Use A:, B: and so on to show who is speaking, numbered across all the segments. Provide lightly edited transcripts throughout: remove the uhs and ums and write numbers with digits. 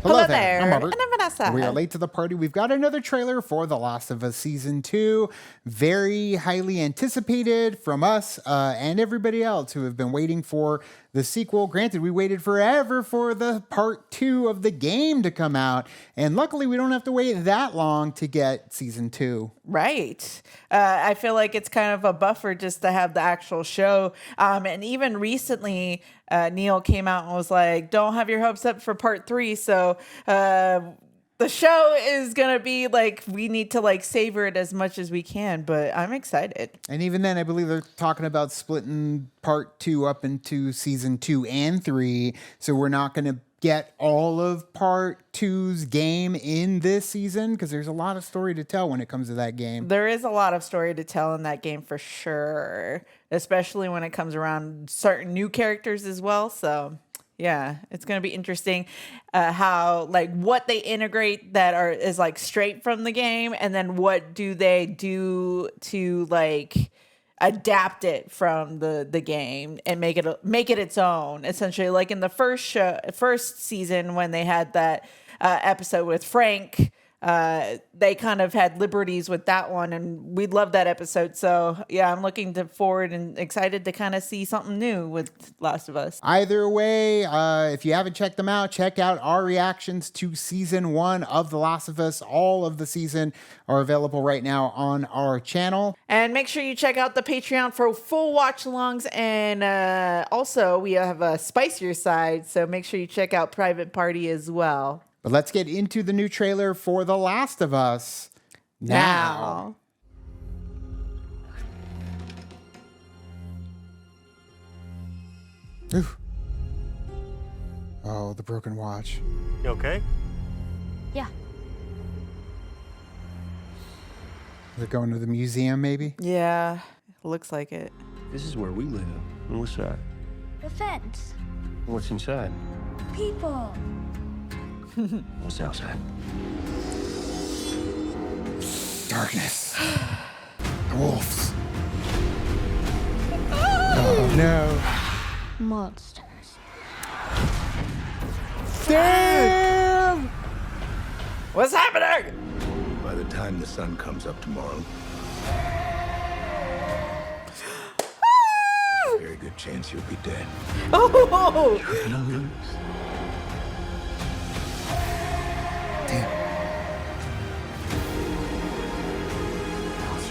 A: Hello there.
B: I'm Robert.
A: And I'm Vanessa.
B: We are late to the party. We've got another trailer for The Last of Us Season 2. Very highly anticipated from us and everybody else who have been waiting for the sequel. Granted, we waited forever for the part 2 of the game to come out. And luckily, we don't have to wait that long to get Season 2.
A: Right. I feel like it's kind of a buffer just to have the actual show. And even recently, Neil came out and was like, don't have your hopes up for part 3. So the show is going to be like, we need to like savor it as much as we can. But I'm excited.
B: And even then, I believe they're talking about splitting part 2 up into Season 2 and 3. So we're not going to get all of part 2's game in this season because there's a lot of story to tell when it comes to that game.
A: There is a lot of story to tell in that game for sure, especially when it comes around certain new characters as well. So yeah, it's going to be interesting how like what they integrate that is like straight from the game, and then what do they do to like adapt it from the game and make it its own, essentially. Like in the first season when they had that episode with Frank, they kind of had liberties with that one, and we love that episode. So yeah, I'm looking forward and excited to kind of see something new with Last of Us.
B: Either way, if you haven't checked them out, check out our reactions to Season 1 of The Last of Us. All of the season are available right now on our channel.
A: And make sure you check out the Patreon for full watch-alongs, and also we have a spicier side, so make sure you check out Private Party as well.
B: But let's get into the new trailer for The Last of Us now. Oof. Oh, the broken watch.
C: You okay?
D: Yeah.
B: They're going to the museum, maybe?
A: Yeah, looks like it.
C: This is where we live. And what's that?
D: The fence.
C: What's inside?
D: People.
C: What's outside?
B: Darkness. The wolves. Oh, no.
D: Monsters.
B: Damn!
A: What's happening?
E: By the time the sun comes up tomorrow, very good chance you'll be dead.
A: Oh!
E: You're gonna lose.
B: Damn.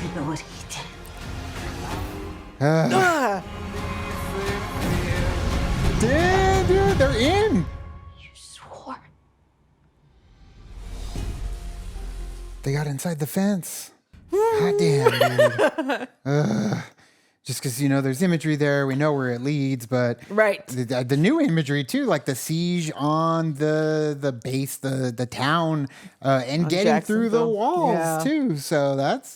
D: You know what he did.
A: Ah.
B: Damn, dude, they're in.
D: You swore.
B: They got inside the fence. God damn, dude. Just because, there's imagery there. We know where it leads, but
A: Right.
B: the new imagery, too, like the siege on the base, the town, and getting through the
A: Jacksonville.
B: walls,
A: Yeah.
B: too. So that's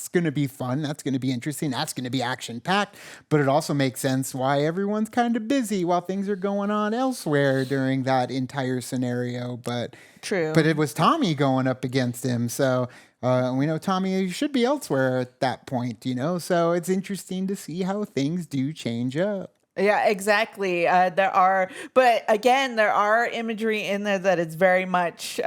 B: going to be fun. That's going to be interesting. That's going to be action-packed. But it also makes sense why everyone's kind of busy while things are going on elsewhere during that entire scenario. But
A: True.
B: But it was Tommy going up against him, so... we know Tommy should be elsewhere at that point, so it's interesting to see how things do change up.
A: Yeah, exactly. There are imagery in there that is very much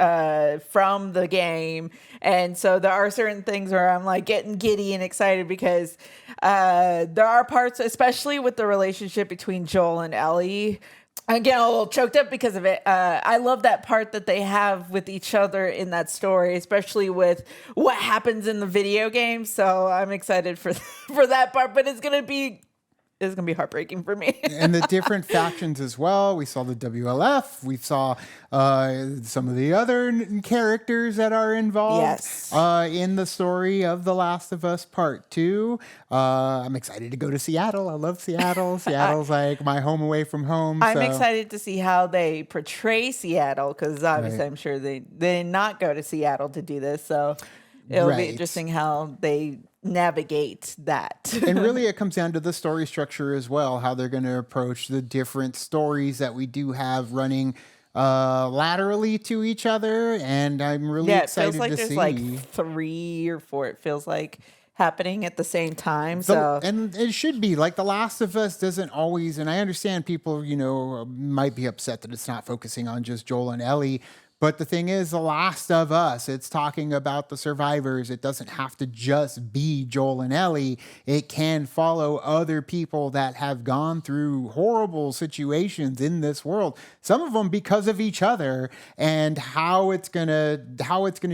A: from the game. And so there are certain things where I'm like getting giddy and excited because there are parts, especially with the relationship between Joel and Ellie. I get a little choked up because of it. I love that part that they have with each other in that story, especially with what happens in the video game. So I'm excited for that part, but it's gonna be heartbreaking for me.
B: And the different factions as well. We saw the WLF. We saw some of the other characters that are involved
A: Yes.
B: In the story of The Last of Us Part 2. I'm excited to go to Seattle. I love Seattle. Seattle's like my home away from home.
A: I'm
B: so.
A: excited to see how they portray Seattle because obviously
B: Right.
A: I'm sure they did not go to Seattle to do this. So it'll be
B: Right.
A: interesting how they navigate that.
B: And really it comes down to the story structure as well, how they're going to approach the different stories that we do have running laterally to each other. And I'm really
A: Yeah, it
B: excited
A: feels like
B: to
A: there's
B: see.
A: like 3 or 4. It feels like happening at the same time. So
B: And it should be like The Last of Us doesn't always, and I understand people, might be upset that it's not focusing on just Joel and Ellie. But the thing is, The Last of Us, it's talking about the survivors. It doesn't have to just be Joel and Ellie. It can follow other people that have gone through horrible situations in this world. Some of them because of each other, and how it's gonna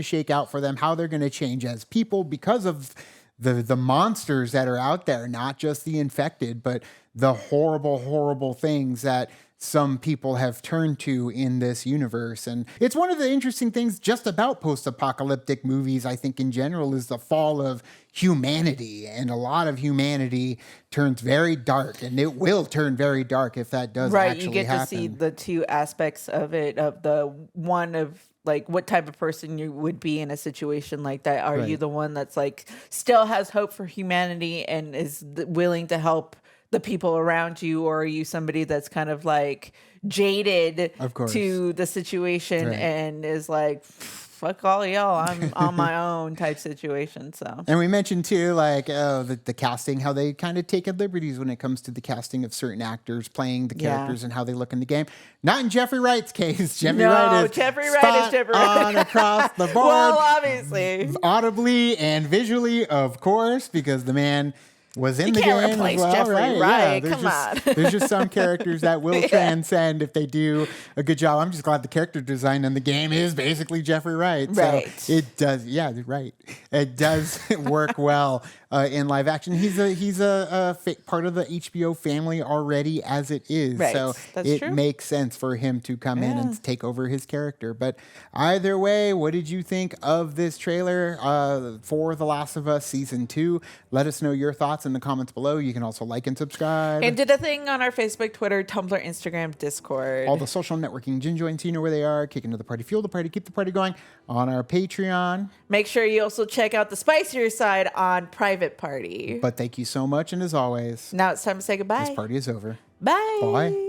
B: shake out for them, how they're gonna change as people because of the monsters that are out there, not just the infected, but the horrible, horrible things that some people have turned to in this universe. And it's one of the interesting things just about post-apocalyptic movies, I think in general, is the fall of humanity. And a lot of humanity turns very dark, and it will turn very dark if that does actually
A: you get
B: happen.
A: to see the two aspects of it, of the one of like what type of person you would be in a situation like that. Are you
B: Right.
A: the one that's like still has hope for humanity and is willing to help the people around you, or are you somebody that's kind of like jaded
B: Of course.
A: to the situation
B: Right.
A: and is like, fuck all y'all, I'm on my own type situation. So
B: And we mentioned too, like the casting, how they kind of take liberties when it comes to the casting of certain actors playing the
A: Yeah.
B: characters and how they look in the game. Not in Jeffrey Wright's case.
A: No, Jeffrey Wright is Jeffrey Wright.
B: on across the board,
A: well, obviously.
B: audibly and visually, of course, because the man was in
A: You
B: the
A: can't
B: game
A: replace
B: as well,
A: Jeffrey
B: right?
A: Wright,
B: there's
A: come
B: just,
A: on.
B: there's just some characters that will transcend if they do a good job. I'm just glad the character design in the game is basically Jeffrey Wright.
A: Right.
B: So it does, yeah, right. It does work well in live action. He's a part of the HBO family already as it is.
A: Right.
B: So
A: That's
B: it
A: true.
B: makes sense for him to come in
A: Yeah.
B: and take over his character. But either way, what did you think of this trailer for The Last of Us Season 2? Let us know your thoughts in the comments below. You can also like and subscribe.
A: And did a thing on our Facebook, Twitter, Tumblr, Instagram, Discord.
B: all the social networking gin joints, you know where they are. Kick into the party, fuel the party, keep the party going on our Patreon.
A: Make sure you also check out the spicier side on Private Party.
B: But thank you so much. And as always,
A: Now it's time to say goodbye.
B: this party is over.
A: Bye.
B: Bye.